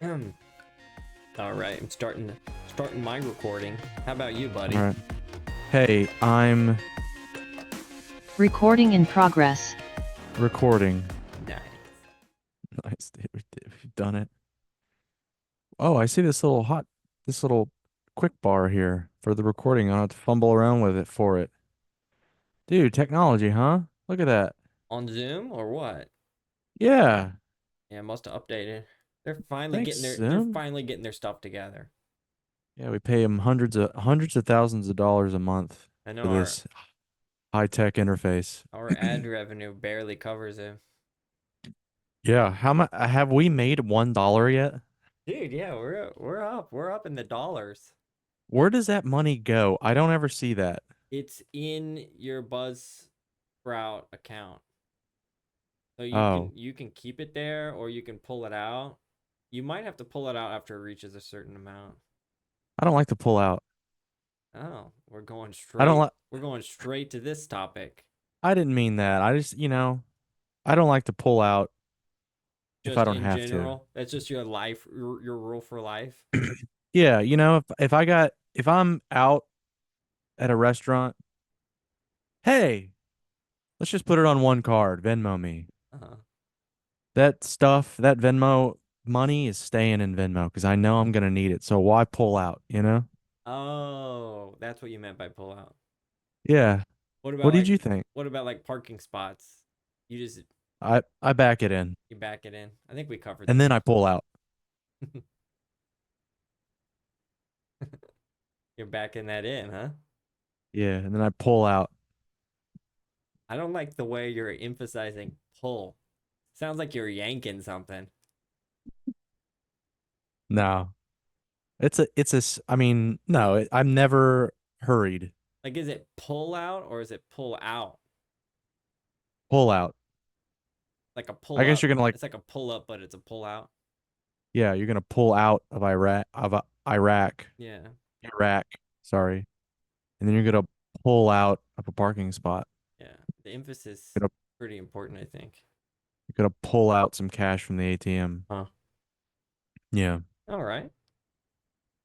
All right, I'm starting my recording. How about you, All buddy? right. Hey, I'm Recording in progress. recording. Nice. Nice, dude. We've done it. Oh, I see this little quick bar here for the recording. I don't have to fumble around with it for it. Dude, technology, huh? Look at that. On Zoom or what? Yeah. Yeah, must have updated. They're finally Thanks, getting they're Sim. finally getting their stuff together. Yeah, we pay them hundreds of thousands of dollars a month I know for our this high-tech interface. our ad revenue barely covers it. Yeah, how much have we made $1 yet? Dude, yeah, we're up. We're up in the dollars. Where does that money go? I don't ever see that. It's in your Buzzsprout account. So Oh, you can keep it there or you can pull it out. You might have to pull it out after it reaches a certain amount. I don't like to pull out. Oh, I don't like we're going straight to this topic. I didn't mean that. I don't like to pull out if I Just don't in have to. general. That's just your life, your rule for life. Yeah, if I'm out at a restaurant, hey, let's just put it on one card, Venmo me. Uh-huh. That Venmo money is staying in Venmo because I know I'm gonna need it. So why pull out, you know? Oh, that's what you meant by pull out. Yeah. What What about did like you think? what about like parking spots? You just I back it in you back it in. I think we covered and this then I before. pull out. You're backing that in, huh? Yeah, and then I pull out. I don't like the way you're emphasizing pull. Sounds like you're yanking something. No. I mean, no, I'm never hurried. Like, is it pull out or is it pull out? Pull out. Like a pull I guess up. you're gonna like It's like a pull up, but it's a pull out. Yeah, you're gonna pull out of Yeah, Iraq, sorry, and then you're gonna pull out of a parking spot. yeah. The emphasis You're gonna pretty important, I think. you're gonna pull out some cash from the ATM. Huh. Yeah, All right.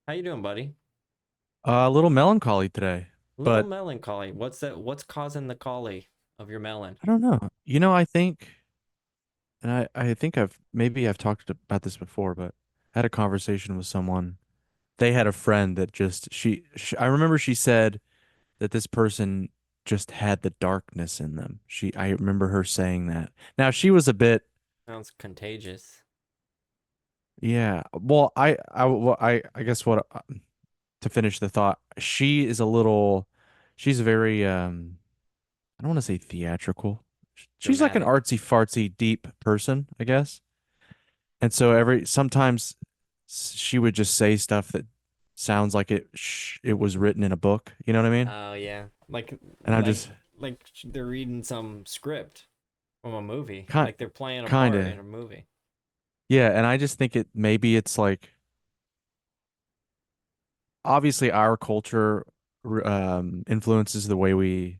How you doing, buddy? a little melancholy today, Little but melancholy. What's that? What's causing the collie of your melon? I don't know. I think, and I think I've talked about this before, but I had a conversation with someone. They had a friend that just I remember she said that this person just had the darkness in them. I remember her saying that. Now she was a bit. Sounds contagious. Yeah. I guess to finish the thought, she's very, I don't want to say theatrical. She's like an Dramatic. artsy fartsy deep person, I guess. And so sometimes she would just say stuff that sounds like it was written in a book. You know what I mean? Oh yeah. And I'm just Like they're reading some script from a movie. kind, Like they're playing a kind part of, in a movie. yeah. And I just think maybe it's like, obviously our culture, influences the way we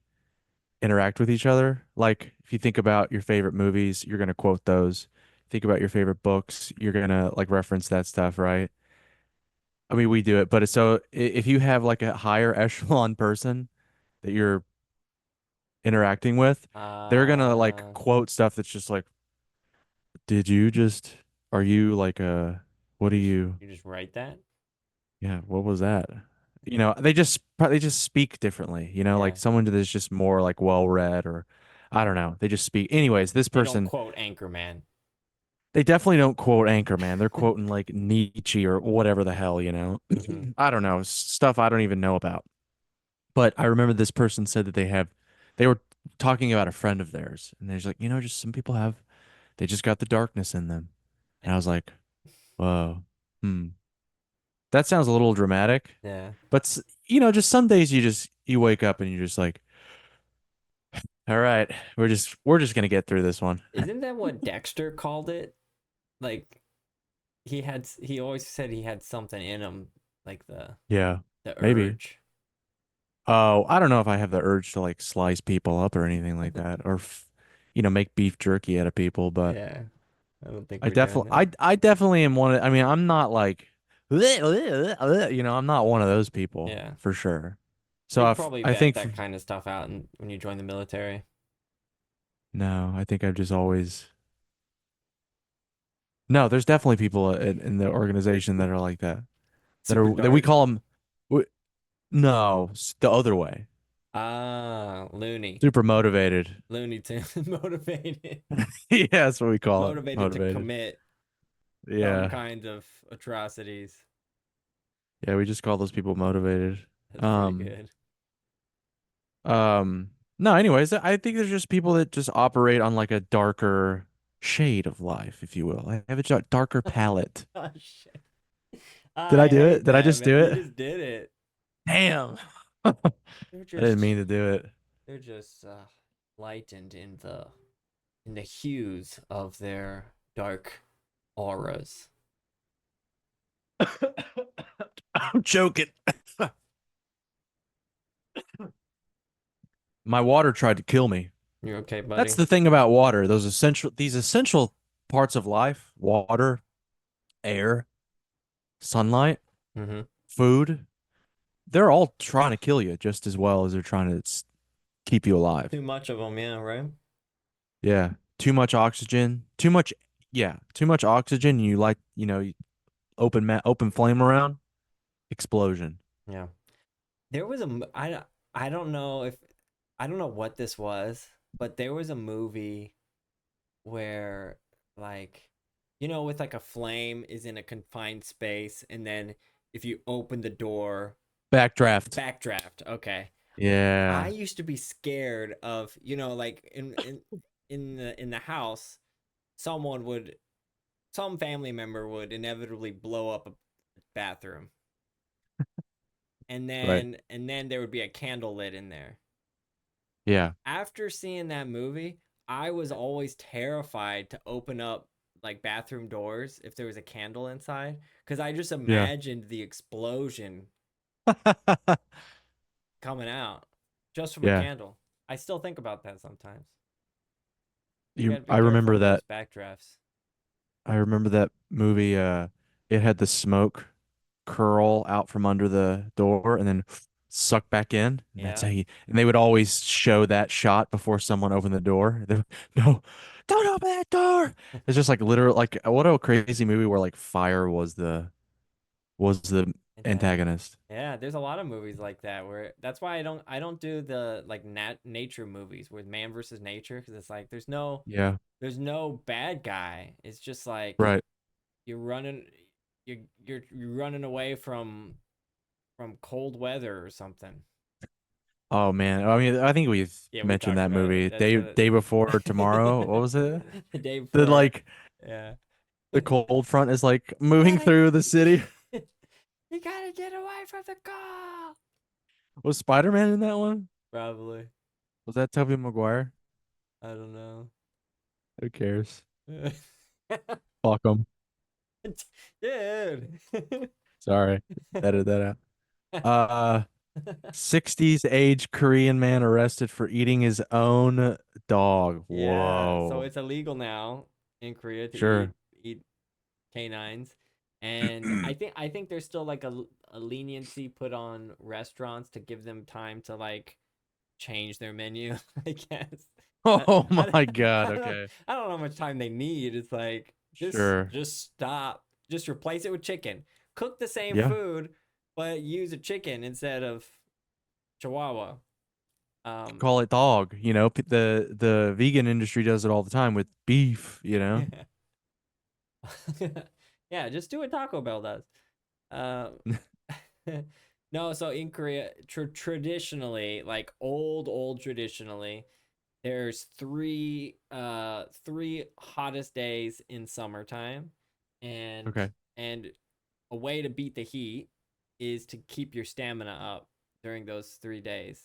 interact with each other. Like if you think about your favorite movies, you're gonna quote those. Think about your favorite books, you're gonna like reference that stuff, right? I mean, we do it, but if you have like a higher echelon person that you're interacting with, they're gonna like Uh quote stuff that's just like, did you just, are you like what do you, you just write that? yeah, what was that? They just speak differently, Yeah. like someone that is just more like well read, or I don't know. They just speak. Anyways, this They don't person, quote Anchorman. they definitely don't quote Anchorman. They're quoting like Nietzsche or whatever the hell. Mm-hmm. I don't know, stuff I don't even know about. But I remember this person said that they were talking about a friend of theirs, and they're just like, just some people they just got the darkness in them. And I was like, whoa, hmm, that sounds a little dramatic. Yeah. But just some days you wake up and you're just like, all right, we're just gonna get through this one. Isn't that what Dexter called it? Like he always said he had something in him, like Yeah, the maybe. urge. Oh, I don't know if I have the urge to like slice people up or anything like that, or make beef jerky out of people. But Yeah. I don't think I we're doing definitely, that. I definitely am one of, I mean, I'm not like, I'm not one of those people Yeah. for sure. So You'd if probably I vet think, that kind of stuff out when you join the military. no, I think I've just always, no, there's definitely people in the organization that are like that, Super that we dark. call them, no, the other way, Ah, loony. super motivated. Looney Tune motivated. Yeah, that's what we call it. Motivated to Motivated. commit some Yeah. kind of atrocities. Yeah, we just call those people motivated. That's pretty Um, good. no, anyways, I think there's just people that just operate on like a darker shade of life, if you will. I have a darker palette. Oh shit. Did I I do it? hate Did I that, just man. do You it? just did it. Damn. I They're didn't just mean to do it. they're just lightened in the hues of their dark auras. I'm joking. My water tried to kill me. You okay, That's buddy? the thing about water. These essential parts of life, water, air, sunlight, Mm-hmm. food, they're all trying to kill you just as well as they're trying to keep you alive. Too much of them, yeah, right? Yeah. Too much oxygen. Too much, yeah. Too much oxygen. You like, you open flame around, explosion. Yeah. There was I don't know if I don't know what this was, but there was a movie where like with like a flame is in a confined space and then if you open the door Backdraft. backdraft. Okay. I Yeah. used to be scared of, like in the house someone would some family member would inevitably blow up a bathroom and Right. then there would be a candle lit in there. Yeah. After seeing that movie, I was always terrified to open up like bathroom doors if there was a candle inside because I just Yeah. imagined the explosion coming out just from a Yeah. candle. I still think about that sometimes. You You got to be I careful remember with those that. backdrafts. I remember that movie it had the smoke curl out from under the door and then suck back in. And that's Yeah. how and they would always show that shot before someone opened the door. No, don't open that door. It's just like literal like what a crazy movie where like fire was the Antagonist. antagonist. Yeah, there's a lot of movies like that where that's why I don't do the like nature movies with man versus nature because it's like Yeah, there's no bad guy. It's just like right. you're running you're running away from cold weather or something. Oh man. I mean, I think we've Yeah, we mentioned talked that about it. movie. That's what Day before tomorrow. What was it? the day The before. like Yeah. the cold front is like You moving gotta through the city. you gotta get away from the car. Was Spider-Man in that one? Probably. Was that Tobey Maguire? I don't know. Who cares? Fuck him. Dude. Sorry. Edit that out. Uh 60s age Korean man arrested for eating his own dog. Yeah, so Whoa. it's illegal now in Korea to eat Sure. eat canines, and I think there's still like a leniency put on restaurants to give them time to like change their menu. I guess. I, Oh I, my God. I don't Okay. I don't know how much time they need. It's like Sure. just stop, just replace it with chicken. Cook the same Yeah. food, but use a chicken instead of Chihuahua. Um, Call it dog. The vegan industry does it all the time with beef, yeah, just do what Taco Bell does. Um, no, so in Korea, traditionally, like old traditionally, there's three hottest days in summertime, and Okay. and a way to beat the heat is to keep your stamina up during those 3 days.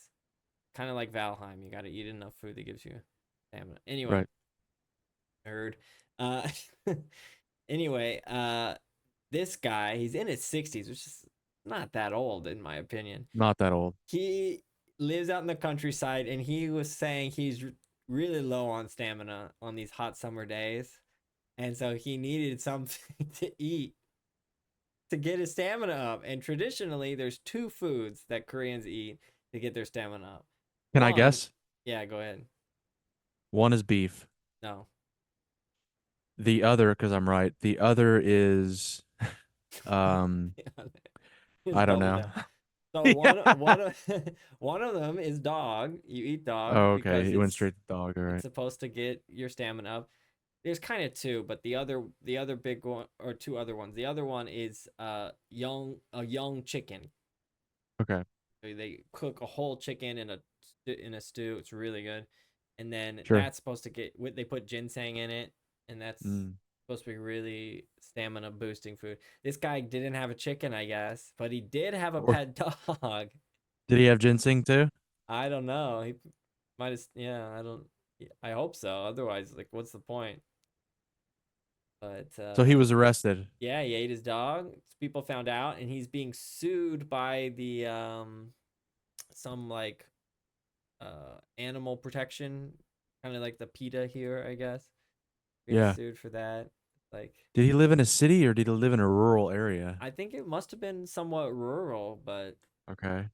Kind of like Valheim, you got to eat enough food that gives you stamina. Anyway, Right. nerd. Uh, anyway, this guy, he's in his 60s, which is not that old in my opinion. Not that old. He lives out in the countryside and he was saying he's really low on stamina on these hot summer days. and so he needed something to eat to get his stamina up. And traditionally, there's two foods that Koreans eat to get their stamina up. Can I One, guess? yeah, go ahead. One is beef. No, The other, because I'm right, the other is um just I don't double know. down. So Yeah. one of them is dog. You eat dog Oh, okay. because He went straight to dog. All it's right. supposed to get your stamina up. There's kind of two, but the other big one or two other ones. The other one is a young chicken. Okay. They cook a whole chicken in a stew. It's really good. And then Sure. that's supposed to get they put ginseng in it, and that's Mm. supposed to be really stamina boosting food. This guy didn't have a chicken, I guess, but he did have a Or pet dog. did he have ginseng too? I don't know. He might have. Yeah, I don't. I hope so. Otherwise, like, what's the point? But So he was arrested. yeah, he ate his dog. People found out, and he's being sued by the some like animal protection, kind of like the PETA here, I guess. Being Yeah. sued for that. Like, Did he live in a city or did he live in a rural area? I think it must have been somewhat rural, but Okay.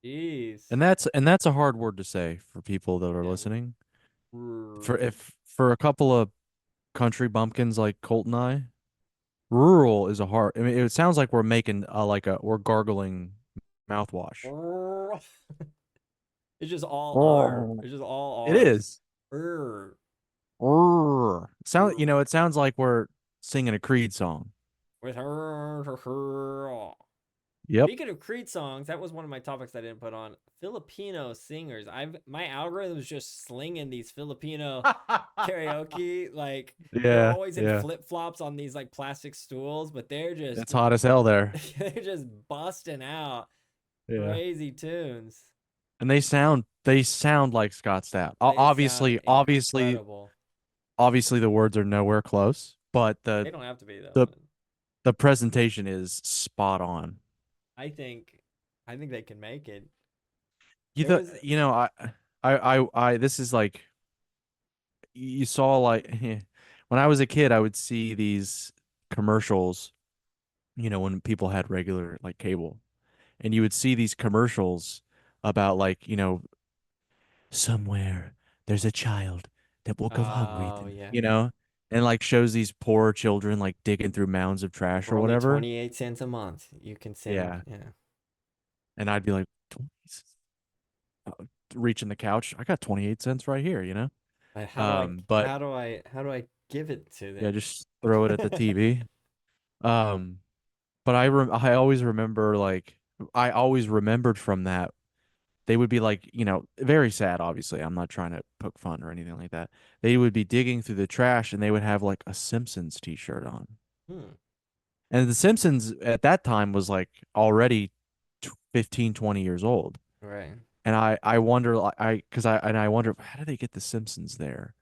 jeez, And that's a hard word to say for people that are yeah, listening. For rural. if for a couple of country bumpkins like Colt and I, rural is a hard. I mean, it sounds like we're making we're gargling mouthwash. It's just all R. Oh. It's just all It R's. is. Rrr, Sound, rrr. it sounds like we're singing a Creed song. With her. Yep. Speaking of Creed songs, that was one of my topics I didn't put on. Filipino singers. I've my algorithm is just slinging these Filipino karaoke. Like they're Yeah, always in yeah. flip flops on these like plastic stools, but they're just It's hot as hell there. they're just busting out Yeah. crazy tunes. And they sound like Scott Stapp. They sound incredible. Obviously the words are nowhere close, but They don't have to be though. the the presentation is spot on. I think I think they can make it. You There th was you know I this is like you saw like when I was a kid I would see these commercials, when people had regular like cable, and you would see these commercials about like, somewhere there's a child that will go hungry, oh yeah. and like shows these poor children like digging through mounds of trash For or only whatever. 28 cents a month, you can sing. Yeah. Yeah. And I'd be like, reaching the couch. I got 28 cents right here, you know? But But how do I give it to yeah, them? just throw it at the TV. Um, but I always remember like, I always remembered from that. They would be like, very sad, obviously. I'm not trying to poke fun or anything like that. They would be digging through the trash and they would have like a Simpsons t-shirt on. Hmm. And the Simpsons at that time was like already 15, 20 years old. Right. And I wonder I wonder how do they get the Simpsons there?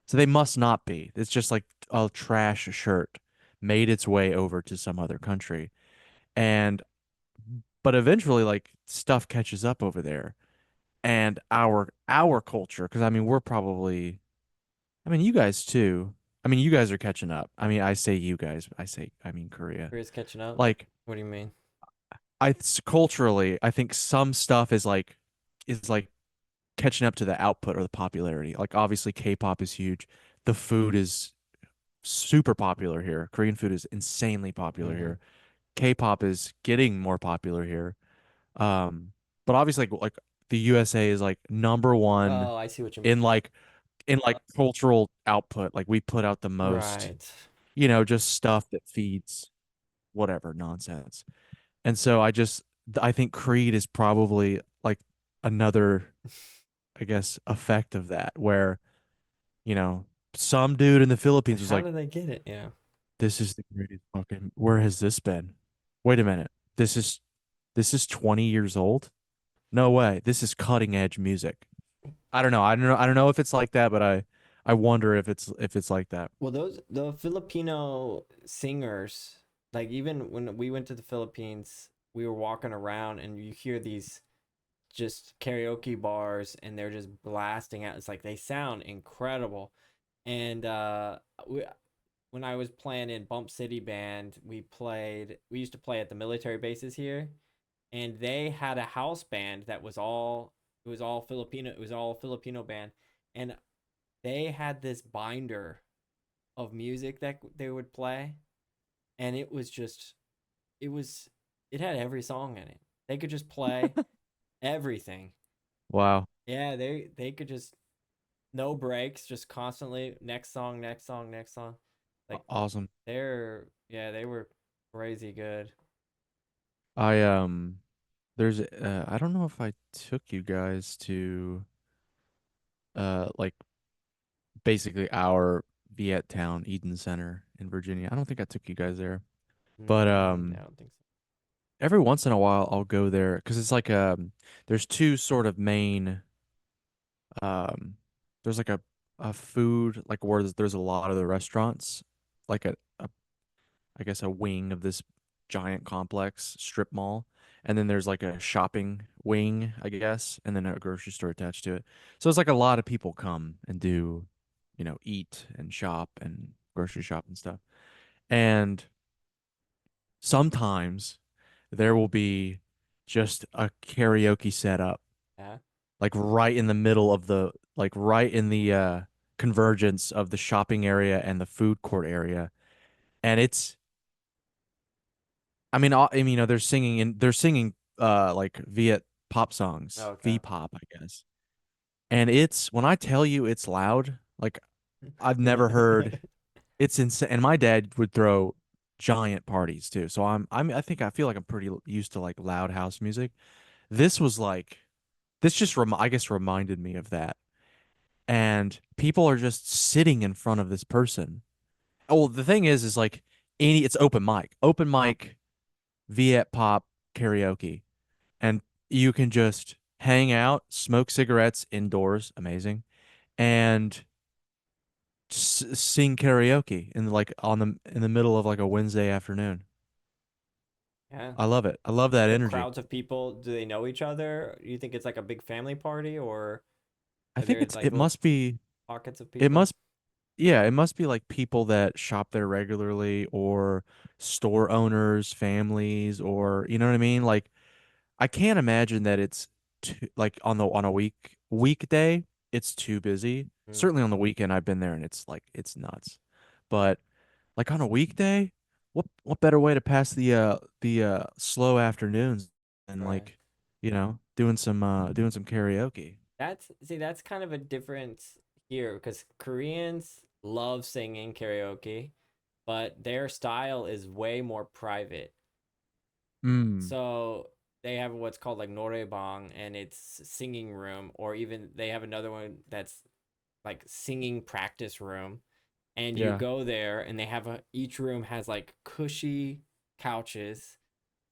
So they must not be. It's just like a trash shirt made its way over to some other country. And but eventually like stuff catches up over there. And our culture, because I mean we're probably, I mean you guys too. I mean you guys are catching up. I mean I say you guys, I mean Korea. Korea's catching up. Like What do you mean? culturally, I think some stuff is like catching up to the output or the popularity. Like obviously K-pop is huge. The food is super popular here. Korean food is insanely popular Mm-hmm. here. K-pop is getting more popular here. Um, but obviously like the USA is like number one Oh, I see what you mean. in like cultural output. Like we put out the most, Right. just stuff that feeds whatever nonsense. And so I think Creed is probably like another, I guess, effect of that where, you know, some dude in the But Philippines was how like, do they get it? Yeah. this is the greatest fucking, where has this been? Wait a minute. This is 20 years old? No way. This is cutting edge music. I don't know. I don't know if it's like that, but I wonder if it's like that. Well, those the Filipino singers, like even when we went to the Philippines, we were walking around and you hear these just karaoke bars and they're just blasting out. It's like they sound incredible. And when I was playing in Bump City Band, we used to play at the military bases here, and they had a house band that was all it was all Filipino band, and they had this binder of music that they would play, and it was it had every song in it. They could just play everything. Wow. Yeah, they could just no breaks, just constantly next song, next song, next song. Like Awesome. they were crazy good. I there's I don't know if I took you guys to like basically our Viet Town Eden Center in Virginia. I don't think I took you guys there. But I don't think so. every once in a while I'll go there because it's like there's two sort of main um there's like a food like where there's a lot of the restaurants like a I guess a wing of this giant complex strip mall, and then there's like a shopping wing, I guess, and then a grocery store attached to it. So it's like a lot of people come and do, eat and shop and grocery shop and stuff. And sometimes there will be just a karaoke setup Yeah. like right in the middle of the like right in the convergence of the shopping area and the food court area. And it's I mean, they're singing like Viet pop songs, Okay. V pop, I guess. And it's when I tell you it's loud, like I've never heard it's insane. And my dad would throw giant parties too. So I feel like I'm pretty used to like loud house music. This was like this just I guess reminded me of that. And people are just sitting in front of this person. Oh, the thing is like it's open mic Viet pop karaoke, and you can just hang out, smoke cigarettes indoors, amazing, and sing karaoke in like on the in the middle of like a Wednesday afternoon. Yeah. I love it. I love that The energy. crowds of people, do they know each other? You think it's like a big family party, or I are think there it's like it little must be pockets of it people? must yeah, it must be like people that shop there regularly or store owners, families, or you know what I mean? Like I can't imagine that it's too, like on a weekday, it's too busy. Mm, Certainly on the weekend, I've been there and it's like it's nuts. But like on a weekday, what better way to pass the slow afternoons than right. like, doing some karaoke. That's kind of a difference here because Koreans love singing karaoke, but their style is way more private. Mm. So they have what's called like noraebang, and it's singing room, or even they have another one that's like singing practice room. And you Yeah. go there, and they have each room has like cushy couches,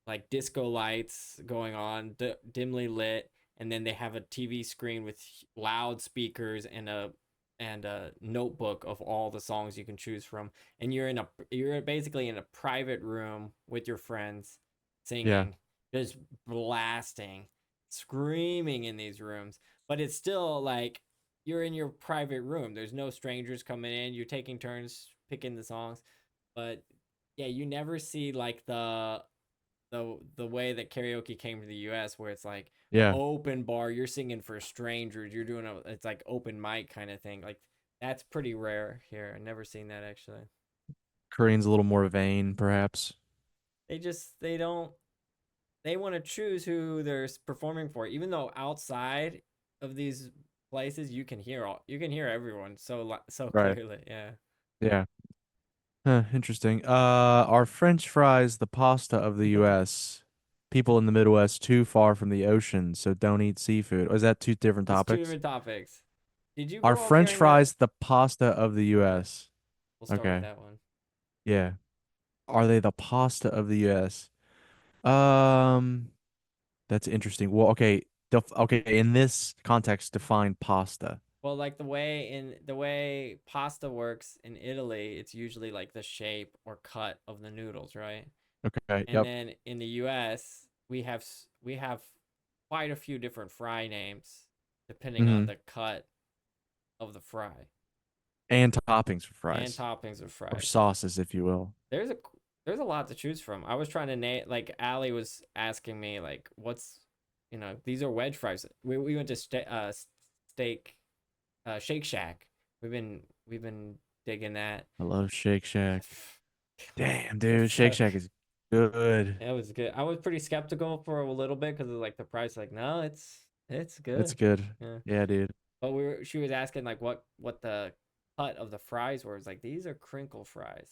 like disco lights going on, dimly lit, and then they have a TV screen with loud speakers and a notebook of all the songs you can choose from. And you're basically in a private room with your friends Yeah. singing, just blasting, screaming in these rooms. But it's still like you're in your private room. There's no strangers coming in. You're taking turns picking the songs. But yeah, you never see like the way that karaoke came to the US, where it's like Yeah. open bar, you're singing for strangers, you're doing it's like open mic kind of thing. Like that's pretty rare here. I've never seen that actually. Korean's a little more vain, perhaps. They don't they want to choose who they're performing for, even though outside of these places you can hear everyone so Right. clearly. Yeah. Yeah. Huh, interesting. Are French fries the pasta of the U.S.? People in the Midwest too far from the ocean, so don't eat seafood. Or is that two different It's two topics? different topics. Did you Are grow up French hearing that? fries the pasta of the Okay, U.S.? we'll start with Okay. that one. Yeah. Are they the pasta of the U.S.? Um, that's interesting. Well, okay. Okay, in this context, define pasta. Well, like the way pasta works in Italy, it's usually like the shape or cut of the noodles, right? Okay. And Yep. then in the US, we have quite a few different fry names depending on Hmm. the cut of the fry. And toppings for and fries toppings of or fries. sauces, if you will. There's a there's a lot to choose from. I was trying to name like Allie was asking me like what's these are wedge fries. We went to steak Shake Shack. We've been digging that. I love Shake Shack. Damn, dude, Shake So Shack is good. it was good. I was pretty skeptical for a little bit because of like the price. Like, no, it's It's good. good. Yeah. Yeah, dude. But she was asking like what the cut of the fries were. It's like these are crinkle fries.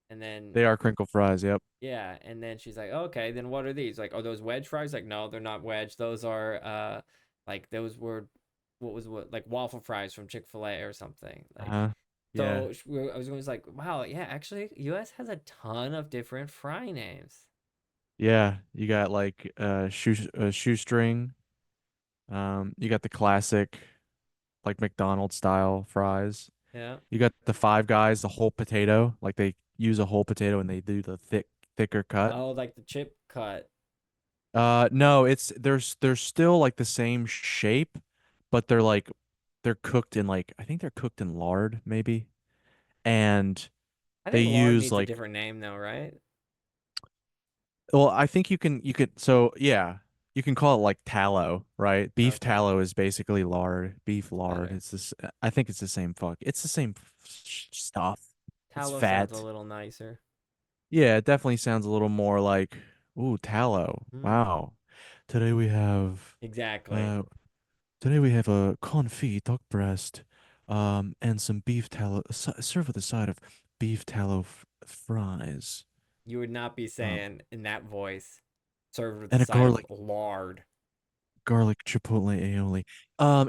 And then They are crinkle fries. Yep. yeah, and then she's like, okay, then what are these? Like, are those wedge fries? Like, no, they're not wedge. Those are like those were what like waffle fries from Chick-fil-A or something. Like, Uh-huh. Yeah. so I was going like, wow, yeah, actually, US has a ton of different fry names. Yeah. You got like shoestring. You got the classic like McDonald's style fries. Yeah. You got the Five Guys, the whole potato. Like they use a whole potato and they do the thicker cut. Oh, like the chip cut. No, they're still like the same shape, but they're cooked in like I think they're cooked in lard maybe, and I they think lard use needs a like different name though, right? well I think you could so yeah you can call it like tallow, right? Beef Okay, tallow is basically lard, beef lard. better. It's this I think it's the same it's the same stuff. It's Tallow sounds a fat. little nicer. Yeah, it definitely sounds a little more like ooh tallow. Hmm. Wow. Today we have Exactly. uh Today we have a confit duck breast, and some beef tallow, served with a side of beef tallow fries, You would not be um, saying in that voice, served with a and a side of lard. garlic chipotle aioli.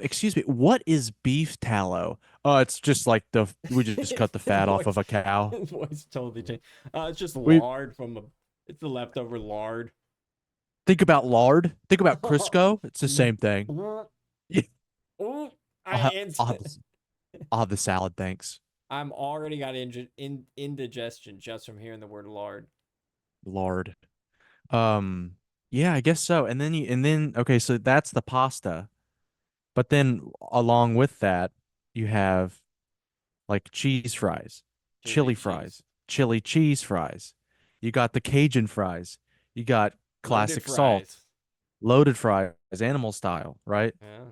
Excuse me, what is beef tallow? It's just like we just cut the his fat off voice, of a cow. his voice totally changed. It's just We lard from a. It's the leftover lard. think about lard. Think about Crisco. It's the same thing. Yeah. Ooh, I I'll I'll have instant. I'll have the salad, thanks. I'm already got indigestion just from hearing the word lard. Lard. Um, yeah, I guess so. And then okay, so that's the pasta. But then along with that, you have like cheese fries, Chili chili cheese, fries, chili cheese fries. You got the Cajun fries. You got loaded classic salt, fries. loaded fries, animal style, right? Yeah.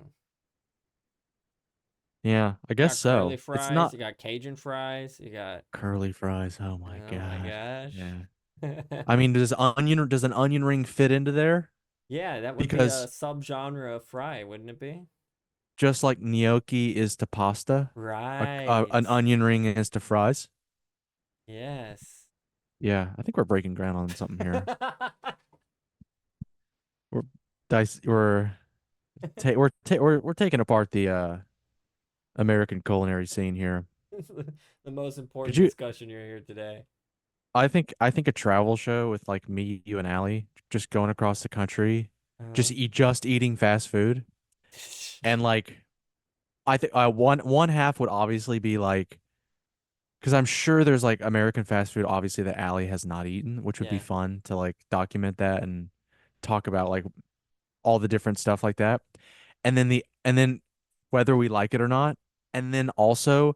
Yeah, I You guess got curly so. It's fries. not You got Cajun fries. You got. curly fries. Oh my Oh my God. gosh. Yeah. I mean, does an onion ring fit into there? Yeah, that would be a Because subgenre of fry, wouldn't it be? just like gnocchi is to pasta, Right. an onion ring is to fries. Yes. Yeah, I think we're breaking ground on something here. We're we're taking apart the American culinary scene here. The most Could important you discussion you're here today. I think a travel show with like me, you and Allie just going across the country, Uh, just eating fast food and like I think one half would obviously be like because I'm sure there's like American fast food obviously that Allie has not eaten, which would be yeah. fun to like document that and talk about like all the different stuff like that. And then whether we like it or not, and then also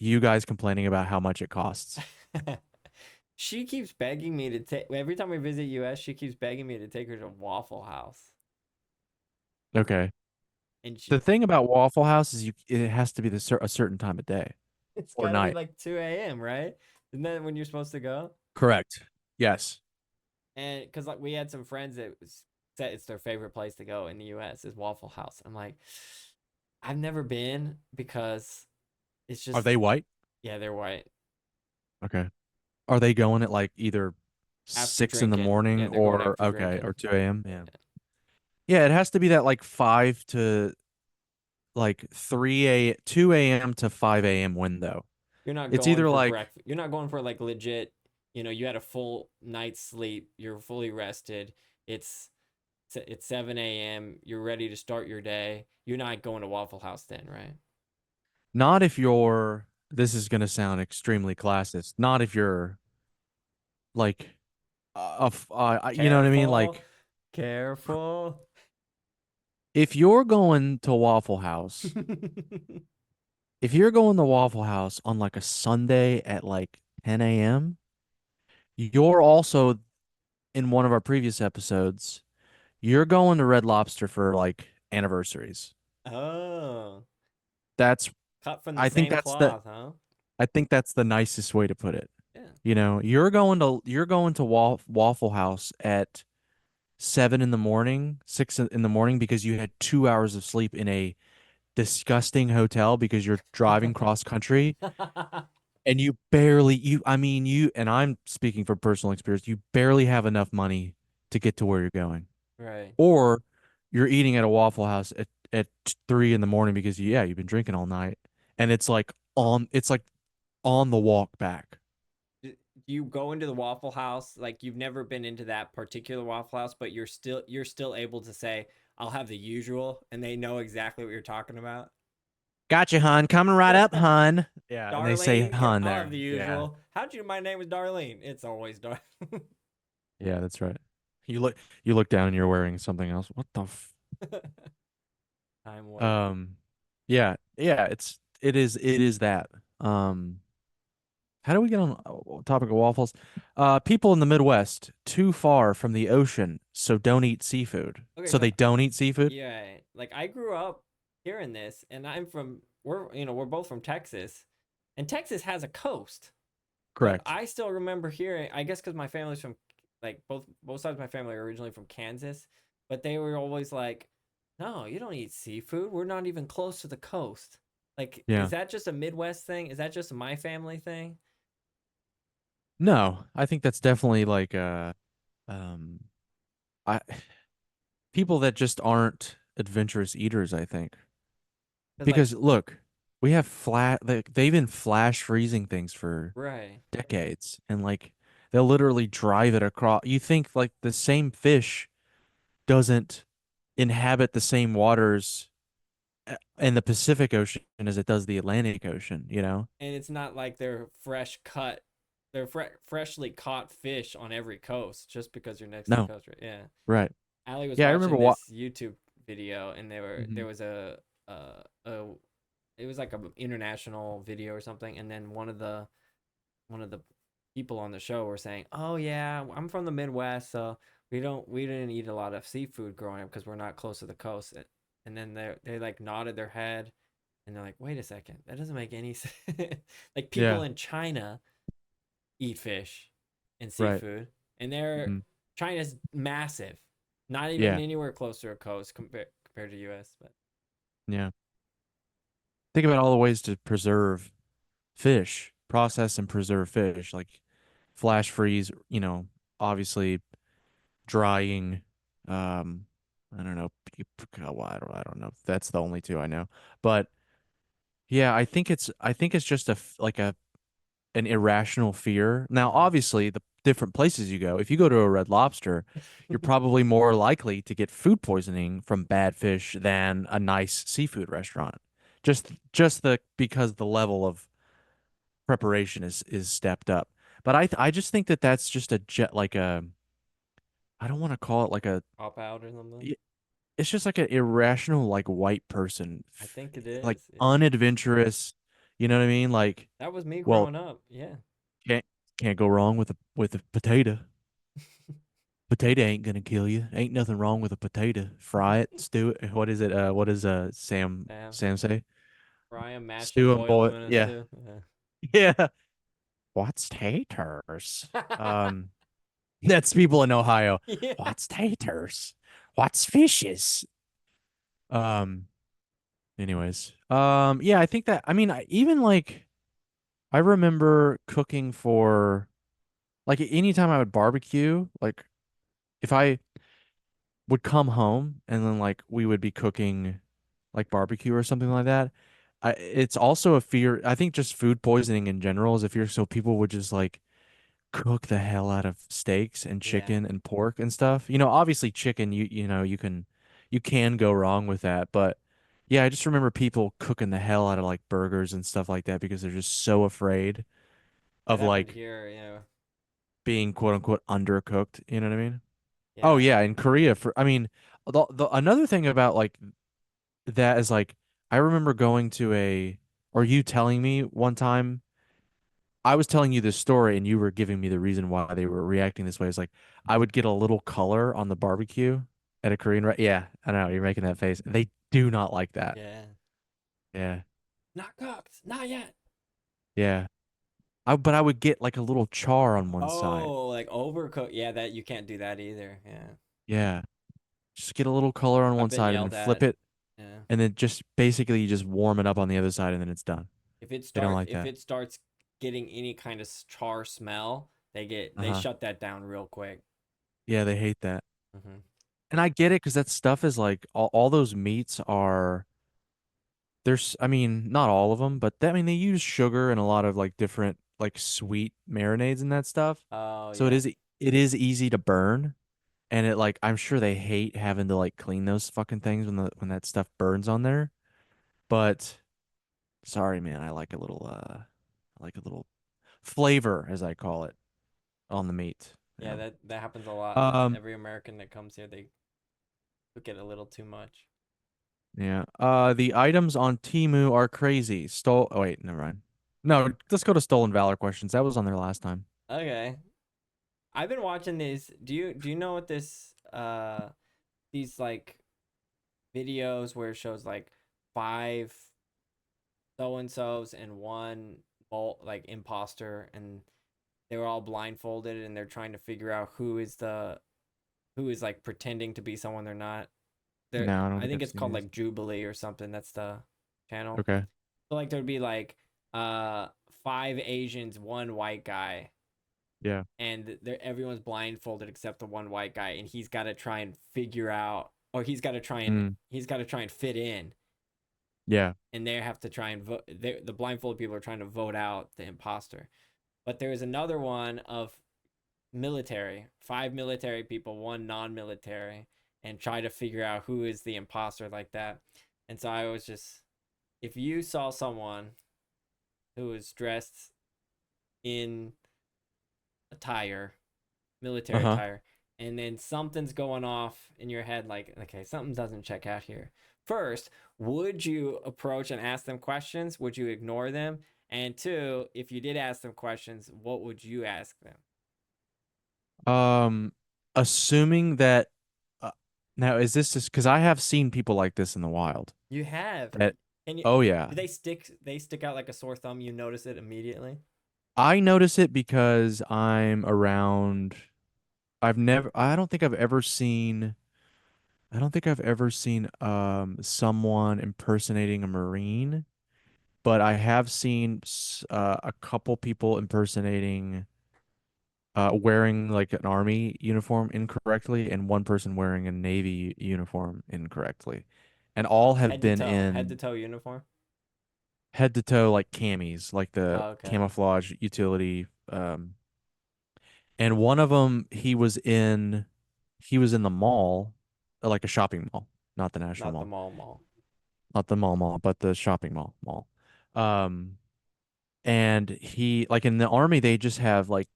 you guys complaining about how much it costs. She keeps begging me to take every time we visit US, she keeps begging me to take her to Waffle House. Okay. And she The thing about Waffle House is it has to be a certain time of day it's or gotta be night. like 2 a.m., right? Isn't that when you're supposed to go? Correct. Yes. And because like we had some friends that said it's their favorite place to go in the US is Waffle House. I'm like, I've never been because it's Are just they white? yeah, they're white. Okay. Are they going at like either After 6 in the drinking. morning Yeah, they're going or after okay drinking. or 2 a.m.? Yeah. Yeah, it has to be that like 5 to like 2 a.m. to 5 a.m. window. You're not It's going either for like breakfast. You're not going for like legit, you had a full night's sleep, you're fully rested. It's it's 7 a.m. You're ready to start your day. You're not going to Waffle House then, right? not if you're this is going to sound extremely classist. Not if you're like you know what I mean? Careful. Like Careful. if you're going to Waffle House if you're going to Waffle House on like a Sunday at like 10 a.m., you're also in one of our previous episodes, you're going to Red Lobster for like anniversaries. Oh, That's cut from the I think same that's the cloth, huh? I think that's the nicest way to put it. Yeah. You know, you're going to Waffle House at 7 in the morning, 6 in the morning because you had 2 hours of sleep in a disgusting hotel because you're driving cross country and you barely you I mean you and I'm speaking from personal experience, you barely have enough money to get to where you're going. Right. Or you're eating at a Waffle House at 3 in the morning because yeah, you've been drinking all night and it's like on the walk back. Do you go into the Waffle House like you've never been into that particular Waffle House, but you're still able to say, "I'll have the usual," and they know exactly what you're talking about? Gotcha, hun. Coming right up, hun. Yeah, and they say Darlene, can hun I'll have there. the Yeah. usual. How'd you? My name is Darlene. It's always Dar. Yeah, that's right. You look down and you're wearing something else. What the f Time warp. um yeah, yeah, it is that. How do we get on topic of waffles? People in the Midwest too far from the ocean, so don't eat seafood. Okay, So so they don't eat seafood? yeah, like I grew up hearing this, and we're both from Texas, and Texas has a coast. But Correct. I still remember hearing, I guess because my family's from, like, both sides of my family are originally from Kansas, but they were always like, "No, you don't eat seafood. We're not even close to the coast." Like, is Yeah. that just a Midwest thing? Is that just a my family thing? No, I think that's definitely like um I people that just aren't adventurous eaters, I think. Because like, Because look, we have they've been flash freezing things for right, decades and like they'll literally drive it across. You think like the same fish doesn't inhabit the same waters in the Pacific Ocean as it does the Atlantic Ocean, you know? and it's not like they're freshly caught fish on every coast just because you're next to the No, coast, right? Yeah. right. Ali was Yeah, I remember watching what this YouTube video, and there was a it was like an international video or something, and then one of the people on the show were saying, "Oh yeah, I'm from the Midwest, so we didn't eat a lot of seafood growing up because we're not close to the coast." And then they like nodded their head, and they're like, "Wait a second, that doesn't make any sense." Like people yeah, in China eat fish and right. seafood, and they're Hmm. China's massive, not even Yeah, anywhere close to a coast compared to U.S. But yeah. Think about all the ways to preserve fish, process and preserve fish, like flash freeze, you know, obviously drying, um, I don't know, well, I don't know. That's the only two I know. But yeah, I think it's just like a an irrational fear. Now, mm-hmm. obviously, the different places you go, if you go to a Red Lobster, you're probably more likely to get food poisoning from bad fish than a nice seafood restaurant. Just the because the level of preparation is stepped up. But I just think that that's just a jet like a I don't want to call it like a Pop out or something. y- it's just like an irrational like white person I think it like is. Yeah, unadventurous. You know what I mean? Like, that was me well, growing up. Yeah. can't can't go wrong with a potato. Potato ain't gonna kill you. Ain't nothing wrong with a potato. Fry it, stew it. What is it? What does Damn. Sam say? Fry them, mash them, Stew and boil boil. them in a Yeah, stew. yeah. What's taters? Yeah. That's people in Ohio. Yeah. What's taters? What's fishes? Um. Anyways. Yeah, I think that. I mean, even like I remember cooking for like anytime I would barbecue. Like if I would come home and then like we would be cooking like barbecue or something like that. It's also a fear. I think just food poisoning in general is a fear. So people would just like cook the hell out of steaks and Yeah. chicken and pork and stuff. You know, obviously chicken, you know, you can go wrong with that, but yeah, I just remember people cooking the hell out of like burgers and stuff like that because they're just so afraid That of happened like here. Yeah. being quote unquote undercooked. You know what I mean? Oh Yeah. yeah, in Korea for I mean, the another thing about like that is like I remember going to a or you telling me one time, I was telling you this story and you were giving me the reason why they were reacting this way. It's like I would get a little color on the barbecue at a Korean Yeah, I know you're making that face. They do not like that. Yeah. Yeah. Not cooked. Not yet. Yeah. But I would get like a little char on one side. Oh, like overcooked. Yeah, that you can't do that either. Yeah. Yeah. Just get a little color on I've one been side and then yelled flip at. it Yeah. and then just basically you just warm it up on the other side and then it's done. They don't like If that. it starts getting any kind of char smell, they Uh-huh. shut that down real quick. Yeah, they hate that. Hmm. And I get it because that stuff is like all those meats are there's I mean, not all of them, but I mean they use sugar and a lot of like different like sweet marinades and that stuff. Oh So yeah. it is easy to burn and it like I'm sure they hate having to like clean those fucking things when that stuff burns on there. But sorry man, I like a little flavor as I call it on the meat. Yeah, Yeah. that happens a lot. Um Every American that comes here, they cook it a little too much. yeah. The items on Temu are crazy. Stole Oh wait, never mind. No, let's go to stolen valor questions. That was on there last time. Okay. I've been watching these. Do you know what this these like videos where it shows like five so and so's and one like imposter, and they were all blindfolded and they're trying to figure out who is like pretending to be someone they're not. There, No, I don't I think think I've it's seen called these. like Jubilee or something. That's the channel. Okay. So like there'd be like uh five Asians, one white guy, Yeah. and everyone's blindfolded except the one white guy, and he's got to try and figure out, or Mm, he's got to try and fit in, yeah. and they have to try and vote. The blindfolded people are trying to vote out the imposter. But there is another one of military, five military people, one non-military, and try to figure out who is the imposter like that. And so I was just, if you saw someone who was dressed in attire, military Uh-huh. attire, and then something's going off in your head, like, okay, something doesn't check out here. First, would you approach and ask them questions? Would you ignore them? And two, if you did ask them questions, what would you ask them? Um, assuming that uh, now is this just because I have seen people like this in the wild You have. that And you, oh yeah. do they stick out like a sore thumb? You notice it immediately? I notice it because I'm around I don't think I've ever seen I don't think I've ever seen someone impersonating a Marine, but I have seen a couple people impersonating wearing like an army uniform incorrectly and one person wearing a navy uniform incorrectly. And all have been Head to in toe uniform. head to toe like camis, like the Oh, okay. camouflage utility and one of them he was in the mall, like a shopping mall, not the national Not the mall. mall. Not the mall, but the shopping mall. Um and he like in the army they just have like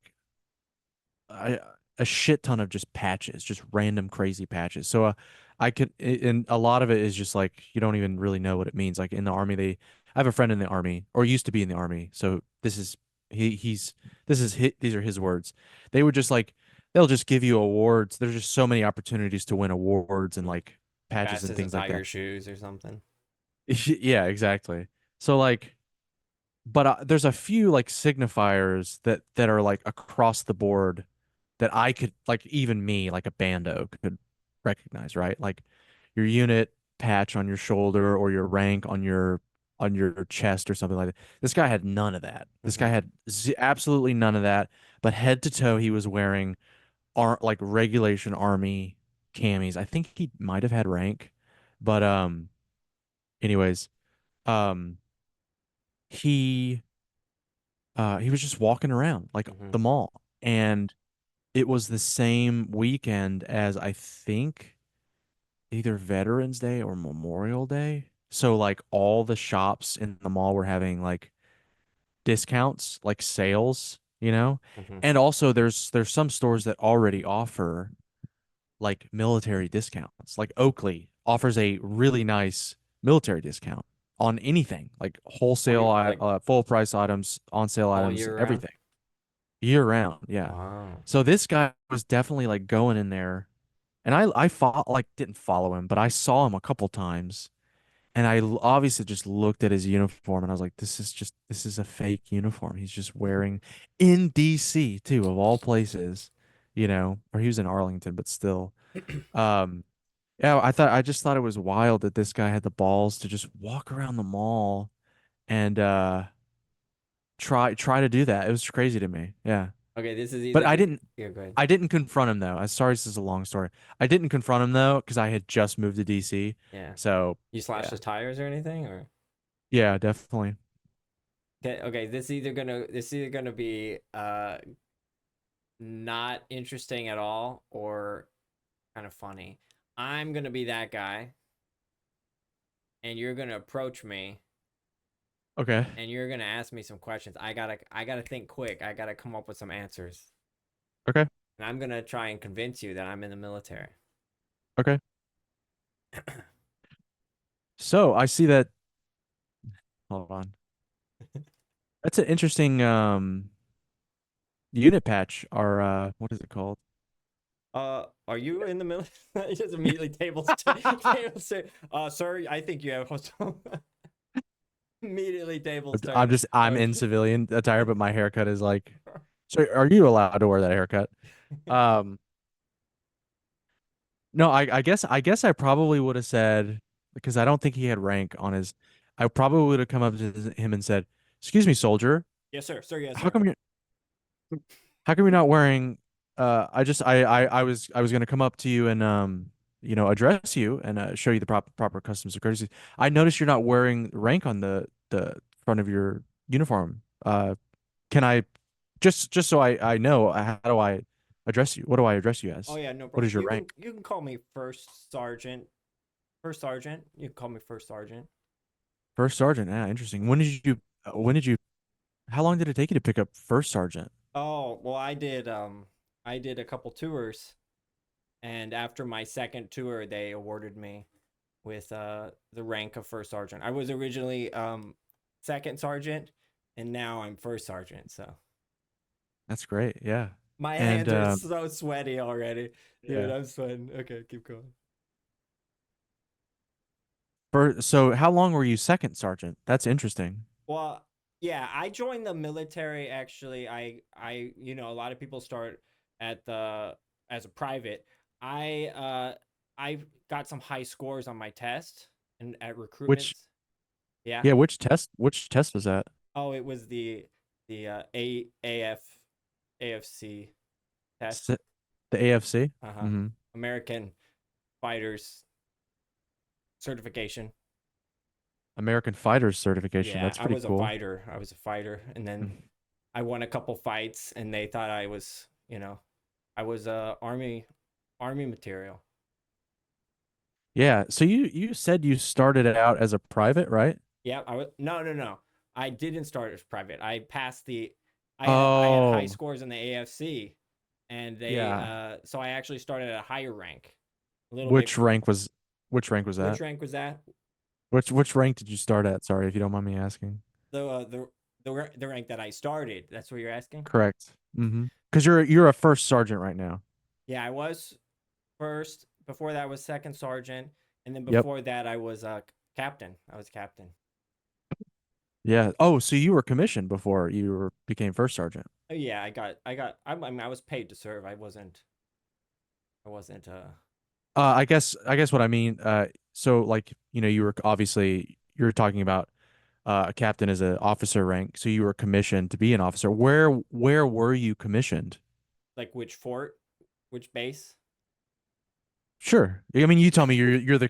a, a shit ton of just patches, just random crazy patches. So and a lot of it is just like you don't even really know what it means. Like in the army, I have a friend in the army or used to be in the army. So this is he's this is these are his words. They would just like they'll just give you awards. There's just so many opportunities to win awards and Hmm. like patches and Fastest to things like tie that. your shoes or something. Yeah, exactly. So like but there's a few like signifiers that are like across the board that I could like even me like a bando could recognize, right? Like your unit patch on your shoulder or your rank on your chest or something like that. This guy had none of that. This guy Hmm. had absolutely none of that, but head to toe he was wearing like regulation army camis. I think he might have had rank, but anyways, um he he was just walking around like Hmm. the mall and it was the same weekend as I think either Veterans Day or Memorial Day. So like all the shops in the mall were having like discounts, like sales, you know? Hmm. And also there's some stores that already offer like military discounts. Like Oakley offers a really nice military discount on anything, like Oh, wholesale, you're like full price items, on sale all items, year round? everything year round. Yeah. Wow. So this guy was definitely like going in there, and I fought like didn't follow him, but I saw him a couple times, and obviously just looked at his uniform, and I was like, this is a fake uniform. He's just wearing in DC too, of all places, or he was in Arlington, but still. Um, yeah, I just thought it was wild that this guy had the balls to just walk around the mall and try to do that. It was crazy to me. Yeah. Okay, this is But either I good. didn't Yeah, go ahead. I didn't confront him though. I'm sorry, this is a long story. I didn't confront him though because I had just moved to DC. Yeah. So You slashed yeah. his tires or anything, or Yeah, definitely. okay, okay, this is either gonna be not interesting at all or kind of funny. I'm gonna be that guy, and you're gonna approach me, Okay. and you're gonna ask me some questions. I gotta think quick. I gotta come up with some answers, Okay. and I'm gonna try and convince you that I'm in the military. Okay. So I see that. Hold on. That's an interesting unit patch. Or what is it called? Are you in the military? He just immediately tables turn. Sir, I think you have immediately tables turn. I'm in Okay. civilian attire, but my haircut is like. So are you allowed to wear that haircut? Um, no, I guess I probably would have said because I don't think he had rank on his. I probably would have come up to him and said, "Excuse me, soldier. Yes, sir. Sir, yes, How sir. come you how come you're not wearing I just I was gonna come up to you and address you and show you the proper customs and courtesy. I noticed you're not wearing rank on the front of your uniform. Can I just so I know how do I address you? What do I address you Oh as? yeah, no What problem. is your You rank? can call me first sergeant. First sergeant. You can call me first sergeant. First sergeant. Yeah, interesting. When did you how long did it take you to pick up first sergeant? Oh, well, I did a couple tours, and after my second tour they awarded me with the rank of first sergeant. I was originally second sergeant, and now I'm first sergeant. So That's great. Yeah. my And hands are so sweaty already, dude. yeah. I'm sweating. Okay, keep going. So how long were you second sergeant? That's interesting. Well, yeah, I joined the military actually. A lot of people start at the as a private. I got some high scores on my test and at Which recruitments. Yeah. yeah, which test was that? Oh, it was the AFC test. S- The AFC? Uh-huh. Mm-hmm. American Fighters certification. American Fighters certification. Yeah, That's I pretty was a cool. fighter. I was a fighter, and then Mm. I won a couple fights, and they thought I was, I was army material. Yeah. So you said you started out as a private, right? Yeah, I was no, no, no. I didn't start as private. I passed the I had high Oh, scores in the AFC, and they yeah. so I actually started at a higher rank. A little bit Which rank was which rank was which that? rank was that? Which rank did you start at? Sorry, if you don't mind me asking. The rank that I started. That's what you're asking? Correct. Mm-hmm. Because you're a first sergeant right now. Yeah, I was first. Before that I was second sergeant, and then Yep. before that I was captain. I was captain. Yeah. Oh, so you were commissioned before became first sergeant. Oh, yeah, I mean, I was paid to serve. I wasn't I guess what I mean, so like, you were obviously you're talking about a captain as an officer rank, so you were commissioned to be an officer. Where were you commissioned? like which fort, which base. Sure. I mean, you tell me you're the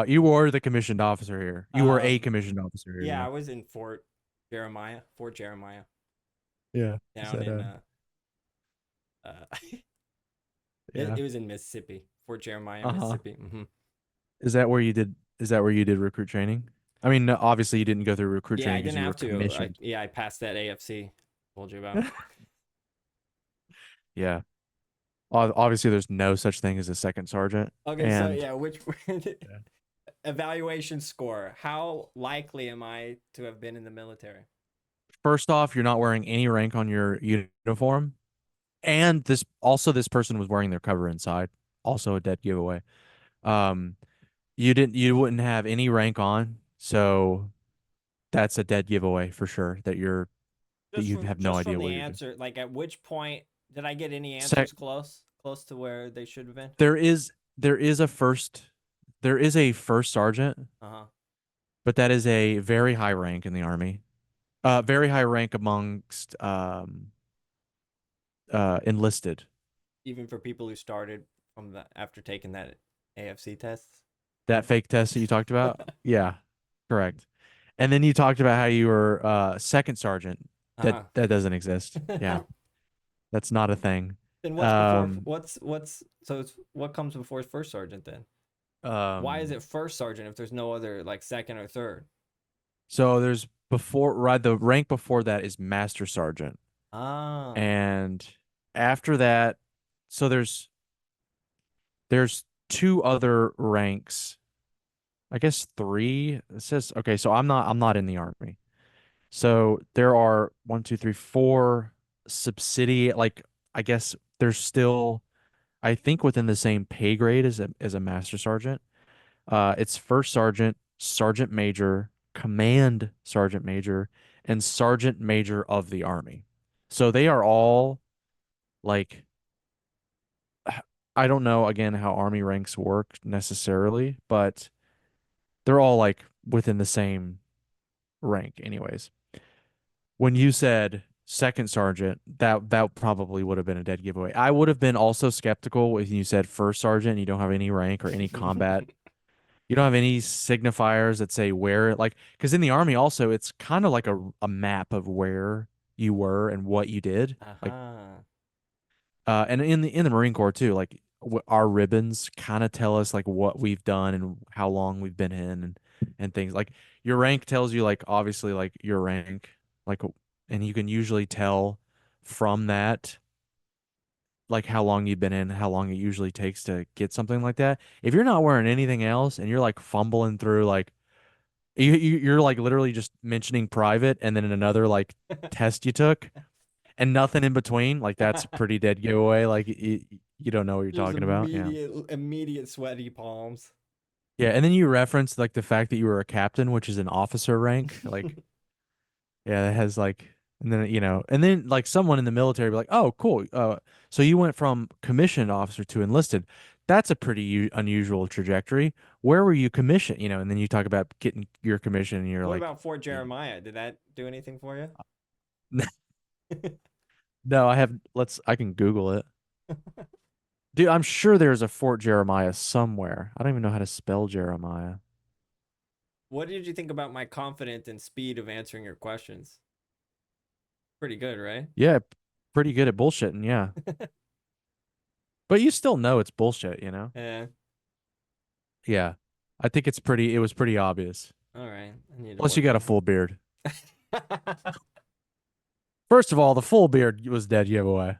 you were the commissioned officer here. You were a Um, commissioned officer here, yeah, yeah. I was in Fort Jeremiah, Yeah. Is down that in yeah. it was in Mississippi. Fort Jeremiah, Uh-huh. Mississippi. Is that where you did recruit training? I mean, no, obviously you didn't go through recruit Yeah, I training because didn't you were have to. commissioned. I passed that AFC. Told you about. Yeah. Obviously there's no such thing as a second sergeant Okay, so and yeah, which yeah. evaluation score. How likely am I to have been in the military? First off, you're not wearing any rank on your uniform, and this person was wearing their cover inside. Also a dead giveaway. Um, you wouldn't have any rank on, so that's a dead giveaway for sure that you have no Just from idea the what you're doing. answer, like at which point did I get any Sec answers close to where they should have been? there is there is a first there is a first sergeant, Uh-huh. but that is a very high rank in the army. Very high rank amongst enlisted. Even for people who started from the after taking that AFC test. That fake test that you talked about? Yeah, correct. And then you talked about how you were second sergeant. Uh-huh. That doesn't exist. Yeah, that's not a thing. Then Um, what's so it's what comes before first sergeant then? Why is um, it first sergeant if there's no other like second or third? so there's before right the rank before that is master sergeant, Ah, and after that, so there's two other ranks. I guess three. It says okay. So I'm not in the army. So there are one, two, three, four subsidiary. Like I guess there's still I think within the same pay grade as a master sergeant. It's first sergeant, sergeant major, command sergeant major, and sergeant major of the army. So they are all like I don't know again how army ranks work necessarily, but they're all like within the same rank anyways. When you said second sergeant, that probably would have been a dead giveaway. I would have been also skeptical when you said first sergeant, you don't have any rank or any combat. You don't have any signifiers that say where, like, because in the army also, it's kind of like a map of where you were and what you did. Like, uh-huh. and in the Marine Corps too, like our ribbons kind of tell us like what we've done and how long we've been in and things. Like your rank tells you like obviously like your rank, like, and you can usually tell from that like how long you've been in, how long it usually takes to get something like that. If you're not wearing anything else and you're like fumbling through like you're like literally just mentioning private and then another like test you took and nothing in between, like that's a pretty dead giveaway. Like you don't know what you're Just talking about. Yeah. immediate sweaty palms. Yeah, and then you reference like the fact that you were a captain, which is an officer rank. Like, yeah, that has like, and then and then like someone in the military be like, "Oh, cool. So you went from commissioned officer to enlisted. That's a pretty unusual trajectory. Where were you commissioned? And then you talk about getting your commission, and you're What like, about Fort Jeremiah? Did that do anything for you? no, I can Google it. Dude, I'm sure there's a Fort Jeremiah somewhere. I don't even know how to spell Jeremiah. What did you think about my confidence and speed of answering your questions? Pretty good, right? Yeah, pretty good at bullshitting, yeah. But you still know it's bullshit. Yeah. Yeah. I think it was pretty obvious. All right. I need to Plus you work got a on full beard. First of all, the full beard was dead giveaway.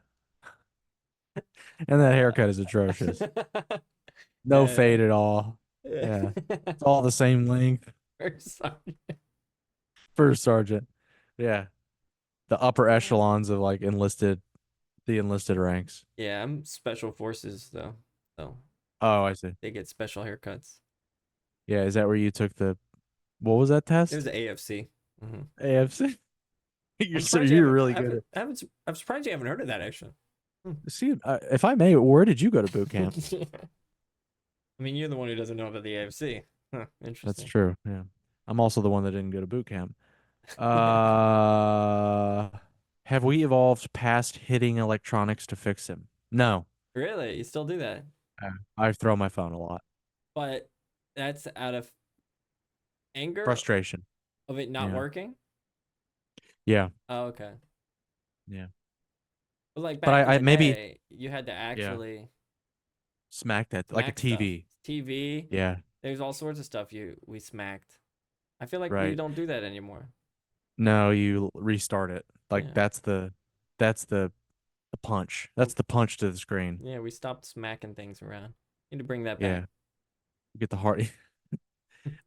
And that haircut is atrocious. that. No Yeah. fade at all. Yeah. Yeah. It's all the same length. Very sorry. First sergeant. Yeah. The upper echelons of like the enlisted ranks. Yeah, I'm special forces though. So Oh, I see. they get special haircuts. Yeah, is that where you took what was that There's test? the AFC. AFC? I'm surprised you You're haven't. really good at I'm surprised you haven't heard of that actually. Hmm. see if I may, where did you go to boot camp? I mean, you're the one who doesn't know about the AFC. Huh, That's interesting. true. Yeah. I'm also the one that didn't go to boot camp. Uh, have we evolved past hitting electronics to fix him? No. Really, you still do that, I throw my phone a lot. but that's out of anger Frustration. of it not Yeah. working. Yeah. Oh, okay. Yeah. But like But back in I the maybe day, you had to yeah, actually smack that like a smack stuff. TV. TV. Yeah. There's all sorts of stuff we smacked. I feel like we Right. don't do that anymore. No, you restart it. Like Yeah. that's the punch. We, That's the punch to the screen. yeah, we stopped smacking things around. Need to bring that back. Yeah. You get the heart.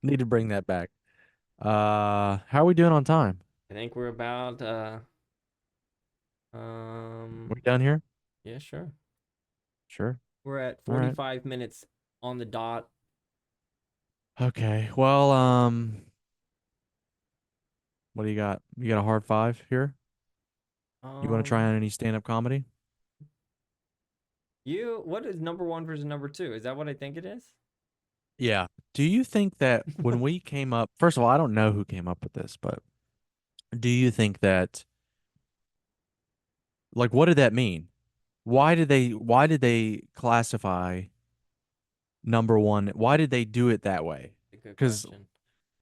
Need to bring that back. How are we doing on time? I think we're about We done here? yeah, sure. Sure. We're at All right. 45 minutes on the dot. Okay. Well, what do you got? You got a hard five here? You want to try Um on any stand-up comedy? what is number 1 versus number 2? Is that what I think it is? Yeah. Do you think that when we came up, first of all, I don't know who came up with this, but do you think that like what did that mean? Why did they classify number one? Why did they do it that way? A good Because question.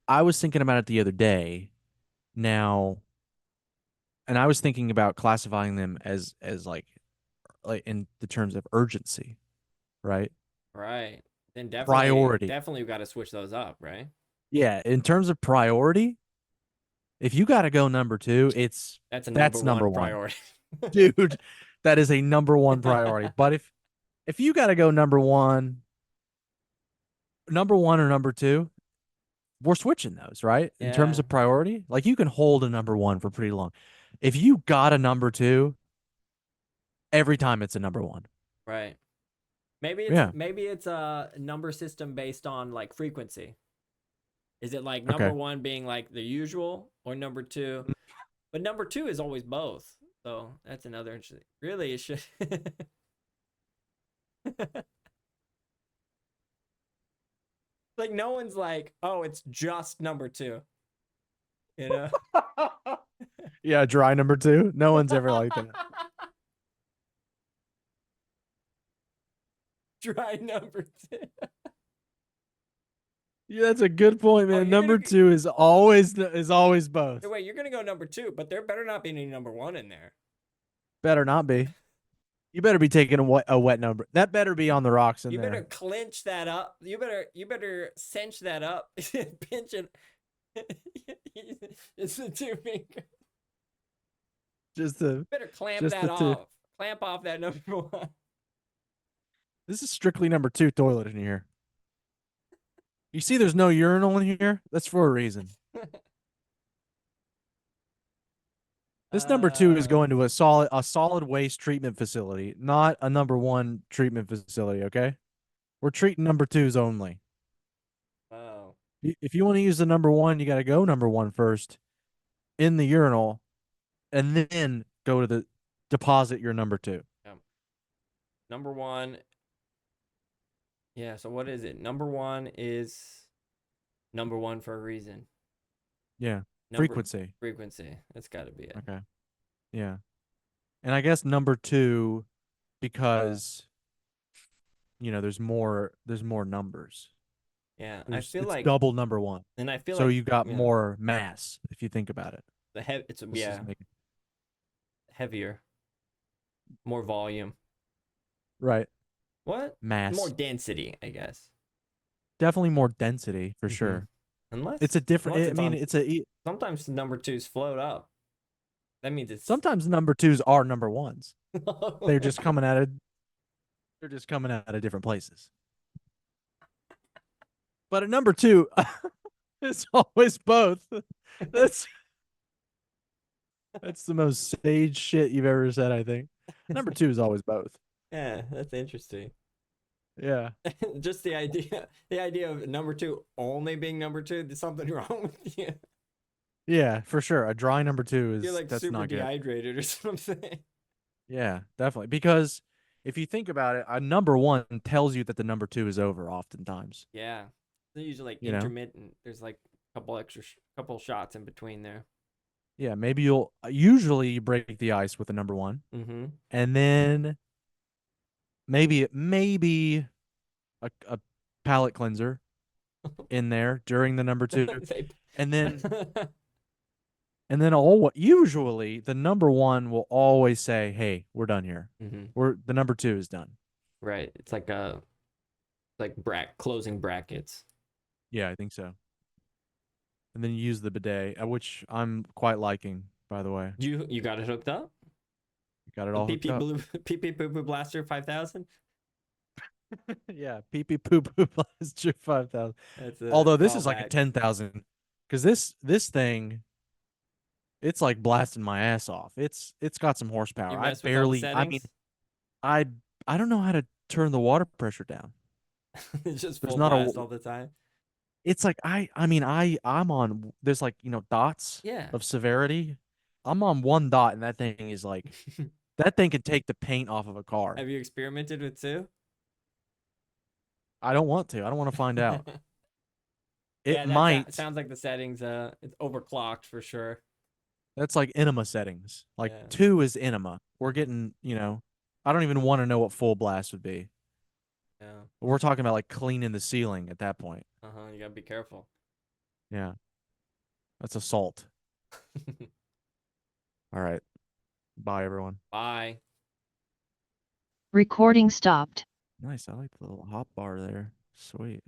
I was thinking about it the other day now, and I was thinking about classifying them as like in the terms of urgency, right? Right. Then Priority. definitely we got to switch those up, right? Yeah, in terms of priority, if you got to go number two, That's a number that's number 1 one, priority. dude. That is a number one priority. But if you got to go number one or number two, we're switching those, right? In terms Yeah, of priority, like you can hold a number one for pretty long. If you got a number two, every time it's a number one. right. Yeah. Maybe it's a number system based on like frequency. Is it like number Okay. 1 being like the usual or number 2? But number 2 is always both. So that's another interesting. Really, it should. Like no one's like, oh, it's just number 2. You know, Yeah, dry number two. No one's ever like that. try number 2. Yeah, that's a good point, Oh, man. you're gonna Number two is always both. wait. You're gonna go number 2, but there better not be any number 1 in there. Better not be. You better be taking a wet number. That better be on the rocks in You better there. clinch that up. You better cinch that up. Pinch it. It's the 2 finger. Just to Better clamp just that the two. off. Clamp off that number 1. This is strictly number two toilet in here. You see there's no urinal in here? That's for a reason. This number two is uh, going to a solid waste treatment facility, not a number one treatment facility, okay? We're treating number twos only. oh, If you want to use the number one, you got to go number one first in the urinal and then go to the deposit your number two. yeah. Number 1. Yeah. So what is it? Number 1 is number 1 for a reason. Yeah. Number Frequency. frequency. That's got to be it. Okay. Yeah. And I guess number two because there's more numbers. Yeah. I There's feel it's like, double number one. and I feel So like, you got yeah, more mass if you think about it. it's This is yeah making heavier, more volume. right. What? More Mass. density, I guess. Definitely more density for Mm-hmm. sure. It's a different Unless I it's mean on. it's a Sometimes the number 2s float up. That means it's. sometimes number twos are number ones. They're just coming at it. They're just coming out of different places. But a number two, it's always both. That's that's the most sage shit you've ever said, I think. Number two is always both. Yeah, that's interesting. Yeah. Just the idea of number 2 only being number 2. There's something wrong with you. Yeah, for sure. A dry number two You're is like that's super not good. dehydrated or something. Yeah, definitely. Because if you think about it, a number one tells you that the number two is over oftentimes. Yeah, they're usually like You know? intermittent. There's like a couple shots in between there. Yeah, maybe you'll usually you break the ice with a number one. Mm-hmm. And then maybe a palate cleanser in there during the number two. They. And then all usually the number one will always say, "Hey, we're done here. Mm-hmm. We're the number two is done." Right. It's like closing brackets. Yeah, I think so. And then you use the bidet, which I'm quite liking, by the way. You got it hooked up? Got it The all hooked PP up. Blue PP Poo Poo Blaster 5000? Yeah, pee pee poo poo blast your 5,000. That's a Although this is like a callback. 10,000 because this thing it's like blasting my ass off. It's got some You horsepower. mess with all the settings? I I don't know how to turn the water pressure down. It's just There's full not a blast all the time. it's like I mean I'm on there's like, dots Yeah. of severity. I'm on one dot and that thing is like that thing can take the paint off of a car. Have you experimented with two? I don't want to. I don't want to find out. It Yeah, that might. sounds like the settings. It's overclocked for sure. That's like enema settings. Like Yeah. 2 is enema. We're Uh-huh. getting, I don't even want to know what full blast would be. Yeah. We're talking about like cleaning the ceiling at that point. Uh-huh. You gotta be careful. Yeah. That's assault. All right. Bye everyone. Bye. Recording stopped. Nice. I like the little hot bar there. Sweet.